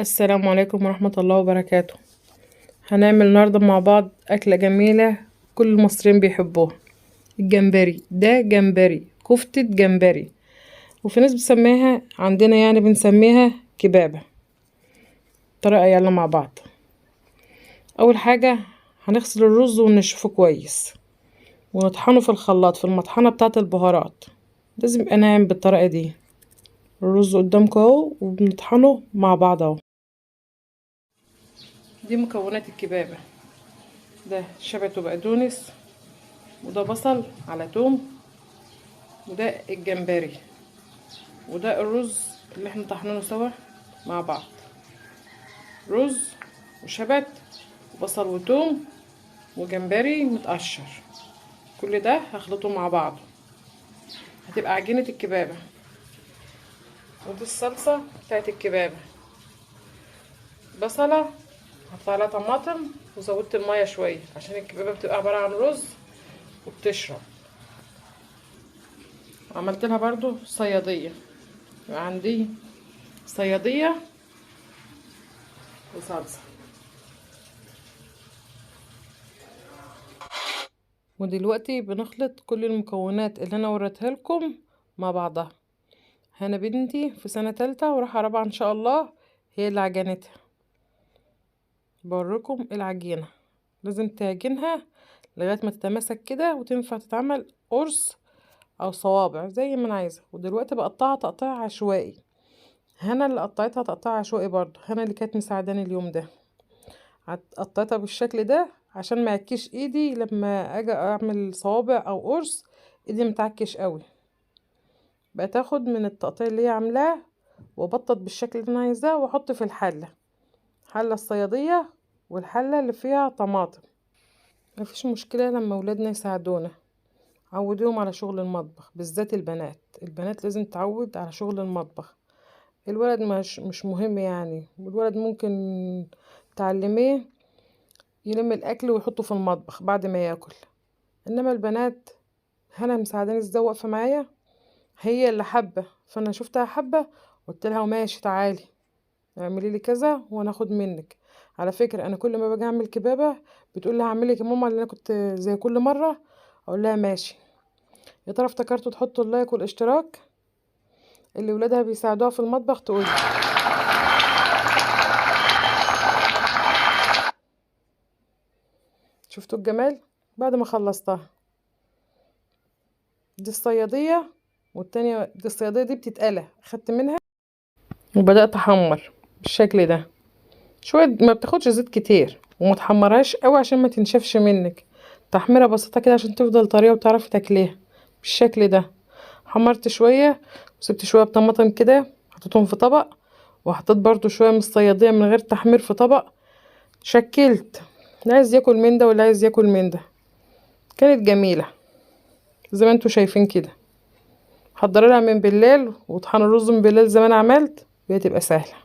السلام عليكم ورحمة الله وبركاته. هنعمل النهاردة مع بعض أكلة جميلة كل المصريين بيحبوها، الجمبري. ده جمبري، كفتة جمبري، وفي ناس بتسميها عندنا يعني بنسميها كبابة. طريقة يلا مع بعض. أول حاجة هنغسل الرز ونشفه كويس ونطحنه في الخلاط في المطحنة بتاعة البهارات. لازم يبقى ناعم بالطريقة دي. الرز قدامكم اهو وبنطحنه مع بعض اهو. دي مكونات الكبابة: ده شبت وبقدونس، وده بصل على توم، وده الجمبري، وده الرز اللي احنا طحنينه سوا مع بعض. رز وشبت وبصل وتوم وجمبري متقشر، كل ده هخلطه مع بعضه هتبقى عجينة الكبابة. ودي الصلصة بتاعت الكبابة: بصلة حط عليها طماطم وزودت المية شوية عشان الكبابة بتبقى عبارة عن رز وبتشرب. عملت لها برضو صيادية، يبقى عندي صيادية وصلصة. ودلوقتي بنخلط كل المكونات اللي انا وريتها لكم مع بعضها. هنا بنتي في سنة تالتة وراح رابعة ان شاء الله، هي اللي عجنتها. بوريكم العجينة، لازم تعجنها لغاية ما تتماسك كده وتنفع تتعمل قرص او صوابع زي ما انا عايزة. ودلوقتي بقطعها تقطيع عشوائي. هنا اللي قطعتها تقطيع عشوائي برضو، هنا اللي كانت مساعداني اليوم ده. قطعتها بالشكل ده عشان ما يعكيش ايدي لما اجي اعمل صوابع او قرص، ايدي متعكش قوي. بقى تاخد من التقطيع اللي هي عاملاه وبطط بالشكل اللي انا عايزاه واحط في حله الصياديه والحله اللي فيها طماطم. مفيش مشكله لما ولادنا يساعدونا، عوديهم على شغل المطبخ، بالذات البنات لازم تعود على شغل المطبخ. الولد مش مهم يعني، والولد ممكن تعلميه يلم الاكل ويحطه في المطبخ بعد ما ياكل، انما البنات هنا مساعداني ازاي واقفه معايا. هي اللي حابه، فانا شفتها حابه قلت لها ماشي تعالي اعملي لي كذا وانا اخد منك. على فكره انا كل ما باجي اعمل كبابه بتقول لي هعمل لك يا ماما اللي انا كنت زي كل مره، اقول لها ماشي. يا ترى افتكرتوا تحطوا اللايك والاشتراك؟ اللي ولادها بيساعدوها في المطبخ تقول شفتوا الجمال بعد ما خلصتها. دي الصياديه، والتانية دي الصياديه دي بتتقلى، خدت منها وبدات احمر بالشكل ده شويه، ما بتاخدش زيت كتير وما تحمرهاش قوي عشان ما تنشفش منك. تحميره بسيطه كده عشان تفضل طريه وتعرفي تاكليها بالشكل ده. حمرت شويه وسبت شويه بطماطم كده، حطيتهم في طبق، وحطيت برضو شويه من الصياديه من غير تحمير في طبق. شكلت اللي عايز ياكل من ده واللي عايز ياكل من ده. كانت جميله زي ما انتوا شايفين كده. حضري لها من بالليل وطحن الرز من بالليل زي ما انا عملت، بتبقى سهله.